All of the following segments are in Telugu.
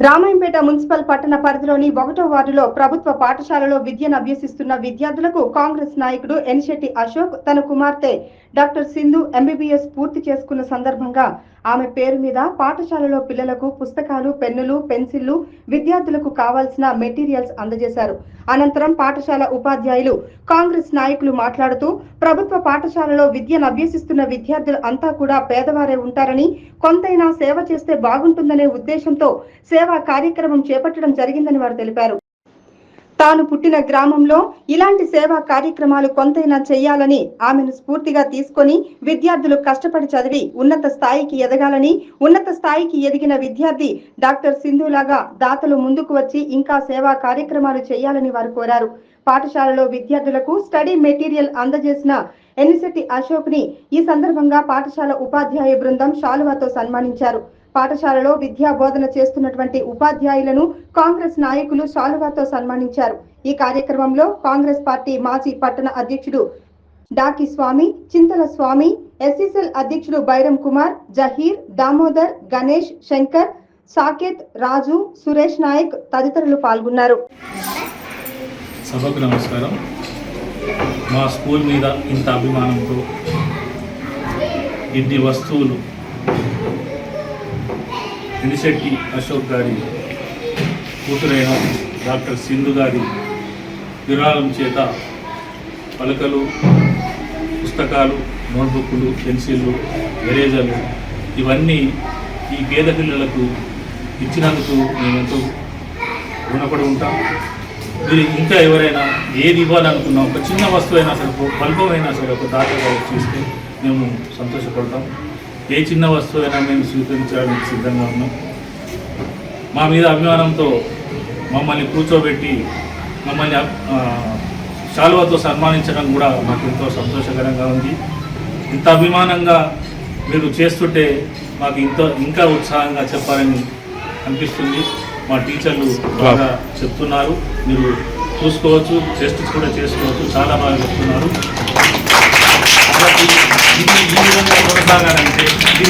రామాయంపేట మున్సిపల్ పట్టణ పరిధిలోని 1వ వార్డులో ప్రభుత్వ పాఠశాలలో విద్యను అభ్యసిస్తున్న విద్యార్థులకు కాంగ్రెస్ నాయకుడు ఎన్షెట్టి అశోక్ తన కుమార్తె డాక్టర్ సింధు ఎంబీబీఎస్ పూర్తి చేసుకున్న సందర్భంగా ఆమె పేరు మీద పాఠశాలలో పిల్లలకు పుస్తకాలు, పెన్నులు, పెన్సిళ్లు, విద్యార్థులకు కావాల్సిన మెటీరియల్స్ అందజేశారు. అనంతరం పాఠశాల ఉపాధ్యాయులు, కాంగ్రెస్ నాయకులు మాట్లాడుతూ ప్రభుత్వ పాఠశాలలో విద్యను అభ్యసిస్తున్న విద్యార్థులు అంతా కూడా పేదవారే ఉంటారని, కొంతైనా సేవ చేస్తే బాగుంటుందనే ఉద్దేశంతో సేవా కార్యక్రమం చేపట్టడం జరిగిందని వారు తెలిపారు. తాను పుట్టిన గ్రామంలో ఇలాంటి సేవా కార్యక్రమాలు కొంతైనా చేయాలని ఆమెను స్ఫూర్తిగా తీసుకొని విద్యార్థులు కష్టపడి చదివి ఉన్నత స్థాయికి ఎదగాలని, ఉన్నత స్థాయికి ఎదిగిన విద్యార్థి డాక్టర్ సింధులాగా దాతలు ముందుకు వచ్చి ఇంకా సేవా కార్యక్రమాలు చేయాలని వారు కోరారు. పాఠశాలలో విద్యార్థులకు స్టడీ మెటీరియల్ అందజేసిన ఎన్షెట్టి అశోక్ ని ఈ సందర్భంగా పాఠశాల ఉపాధ్యాయ బృందం శాలువాతో సన్మానించారు. పాఠశాలలో విద్యా బోధన చేస్తున్నటువంటి ఉపాధ్యాయులను కాంగ్రెస్ నాయకులు శాలువాతో సన్మానించారు. ఈ కార్యక్రమంలో కాంగ్రెస్ పార్టీ మాజీ పట్టణ అధ్యక్షుడు డాకి స్వామి, చింతల స్వామి, ఎస్సీసెల్ అధ్యక్షుడు బైరం కుమార్, జహీర్, దామోదర్, గణేష్, శంకర్, సాకేత్, రాజు, సురేష్ నాయక్ తదితరులు పాల్గొన్నారు. సభకు నమస్కారం. మా స్కూల్ మీద ఇంత అభిమానంతో ఇన్ని వస్తువులు ఎన్షెట్టి అశోక్ గారి కూతురైన డాక్టర్ సింధు గారి విరాళం చేత పలకలు, పుస్తకాలు, నోట్బుక్లు, పెన్సిళ్ళు, ఎరేజర్లు ఇవన్నీ ఈ పేద పిల్లలకు ఇచ్చినందుకు మేము ఎంతో రుణపడి ఉంటాం. మీరు ఇంకా ఎవరైనా ఏది ఇవ్వాలనుకున్నా, ఒక చిన్న వస్తువు అయినా సరే, బల్బమైనా సరే ఒక దాతగా చూస్తే మేము సంతోషపడతాం. ఏ చిన్న వస్తువు అయినా మేము స్వీకరించడానికి సిద్ధంగా ఉన్నాం. మా మీద అభిమానంతో మమ్మల్ని కూర్చోబెట్టి మమ్మల్ని శాలువాతో సన్మానించడం కూడా మాకు ఎంతో సంతోషకరంగా ఉంది. ఇంత అభిమానంగా మీరు చేస్తుంటే మాకు ఇంకా ఉత్సాహంగా చెప్పాలని అనిపిస్తుంది. మా టీచర్లు బాగా చెప్తున్నారు, మీరు చూసుకోవచ్చు, టెస్ట్స్ కూడా చేసుకోవచ్చు, చాలా బాగా చెప్తున్నారు. ఈ విధంగా కొనసాగాలంటే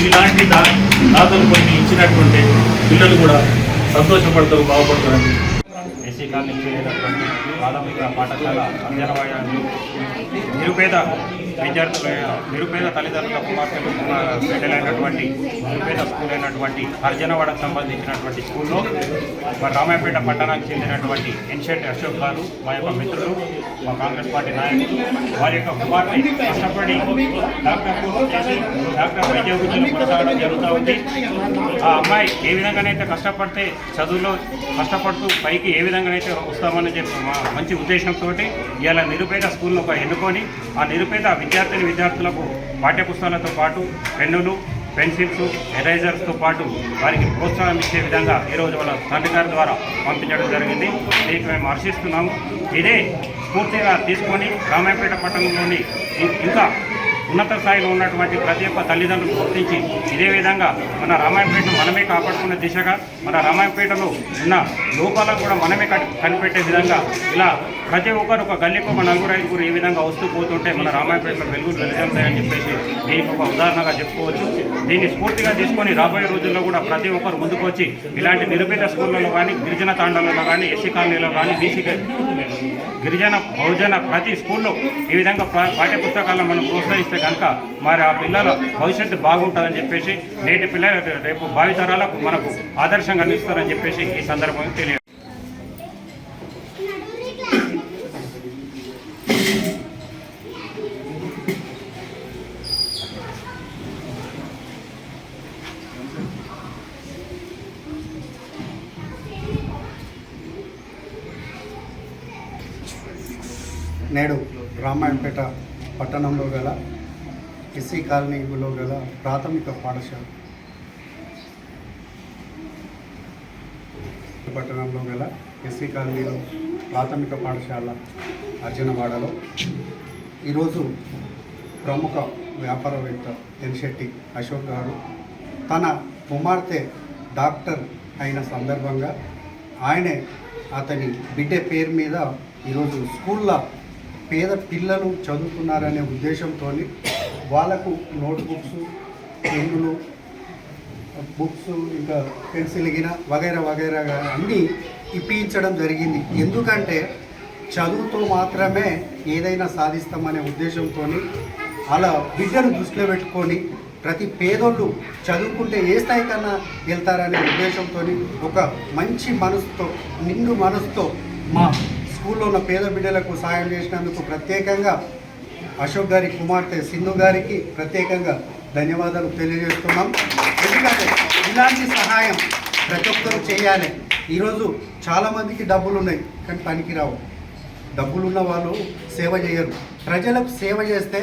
ఇలాంటి దాతలు కొన్ని ఇచ్చినట్టుంటే పిల్లలు కూడా సంతోషపడతారు, బాగుపడతారని. ఎస్సీ కాలనీకి చెందినటువంటి ప్రాథమిక పాఠశాల అంజనవాడలో నిరుపేద తల్లిదండ్రుల కుమార్తెలు పెట్టలేనటువంటి నిరుపేద స్కూల్ అయినటువంటి అర్జనవాడకు సంబంధించినటువంటి స్కూల్లో మరి రామాయంపేట పట్టణానికి చెందినటువంటి ఎన్షెట్టి అశోక్ గారు, మా యొక్క మిత్రులు, మా కాంగ్రెస్ పార్టీ నాయకులు, వారి యొక్క కుమార్తె కష్టపడి డాక్టర్ వైద్య వృత్తిలో కొనసాగడం జరుగుతూ ఉంది. ఆ అమ్మాయి ఏ విధంగానైతే కష్టపడితే చదువులో కష్టపడుతూ పైకి ఏ విధంగానైతే వస్తామని చెప్పి మా మంచి ఉద్దేశంతో ఇలా నిరుపేద స్కూల్ను ఎన్నుకొని ఆ నిరుపేద విద్యార్థులకు పాఠ్యపుస్తకాలతో పాటు పెన్నులు, పెన్సిల్స్, ఎరేజర్స్తో పాటు వారికి ప్రోత్సాహం ఇచ్చే విధంగా ఈరోజు వాళ్ళ తండ్రి గారి ద్వారా పంపించడం జరిగింది. దీనికి మేము హర్షిస్తున్నాము. ఇదే స్ఫూర్తిగా తీసుకొని రామాయంపేట పట్టణంలోని ఇంకా ఉన్నత స్థాయిలో ఉన్నటువంటి ప్రతి ఒక్క తల్లిదండ్రులు గుర్తించి ఇదే విధంగా మన రామాయంపేటను మనమే కాపాడుకునే దిశగా, మన రామాయంపేటలో ఉన్న లోపాలను కూడా మనమే కనిపెట్టే విధంగా ఇలా ప్రతి ఒక్కరు ఒక గల్లీకి ఒక 4-5 ఈ విధంగా వస్తూ పోతుంటే మన రామాయంపేటలో వెలుగులు వెలుగుతాయని చెప్పేసి దీనికి ఒక ఉదాహరణగా చెప్పుకోవచ్చు. దీన్ని స్ఫూర్తిగా తీసుకొని రాబోయే రోజుల్లో కూడా ప్రతి ఒక్కరు ముందుకు వచ్చి ఇలాంటి నిరుపేద స్కూళ్ళలో కానీ, గిరిజన తాండాలలో కానీ, ఎస్సీ కాలనీలో కానీ, బీసీ గిరిజన బహుజన ప్రతి స్కూల్లో ఈ విధంగా పాఠ్యపుస్తకాలను మనం ప్రోత్సహిస్తే కనుక మరి ఆ పిల్లల భవిష్యత్తు బాగుంటుందని చెప్పేసి, నేటి పిల్లలు రేపు భావితరాలకు మనకు ఆదర్శంగా నిలుస్తారని చెప్పేసి ఈ సందర్భంగా తెలియదు. నేడు రామాయంపేట పట్టణంలో గల ఎస్సీ కాలనీలో గల ప్రాథమిక పాఠశాల పట్టణంలో గల ఎస్సీ కాలనీలో ప్రాథమిక పాఠశాల అర్జనవాడలో ఈరోజు ప్రముఖ వ్యాపారవేత్త ఎన్షెట్టి అశోక్ గారు తన కుమార్తె డాక్టర్ అయిన సందర్భంగా ఆయనే అతని బిడ్డ పేరు మీద ఈరోజు స్కూల్లో పేద పిల్లలు చదువుతున్నారనే ఉద్దేశంతో వాళ్ళకు నోట్బుక్స్, పెన్నులు, బుక్స్ ఇంకా పెన్సిల్ గిన వగైరా వగైరా అన్నీ ఇప్పించడం జరిగింది. ఎందుకంటే చదువుతో మాత్రమే ఏదైనా సాధిస్తామనే ఉద్దేశంతో అలా బిడ్డను దృష్టిలో పెట్టుకొని ప్రతి పేదోళ్ళు చదువుకుంటే ఏ స్థాయి కన్నా వెళ్తారనే ఉద్దేశంతో ఒక మంచి మనసుతో నిండు మనసుతో మా స్కూల్లో ఉన్న పేద బిడ్డలకు సాయం చేసినందుకు ప్రత్యేకంగా అశోక్ గారి కుమార్తె సింధు గారికి ప్రత్యేకంగా ధన్యవాదాలు తెలియజేస్తున్నాం. ఎందుకంటే ఇలాంటి సహాయం ప్రతి ఒక్కరూ చేయాలి. ఈరోజు చాలామందికి డబ్బులు ఉన్నాయి కానీ పనికిరావు. డబ్బులున్న వాళ్ళు సేవ చేయరు. ప్రజలకు సేవ చేస్తే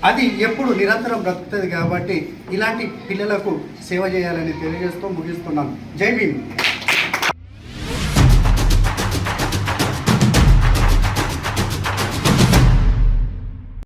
అది ఎప్పుడు నిరంతరం బ్రతుకుతుంది. కాబట్టి ఇలాంటి పిల్లలకు సేవ చేయాలని తెలియజేస్తూ ముగిస్తున్నాను. జై భీమ్.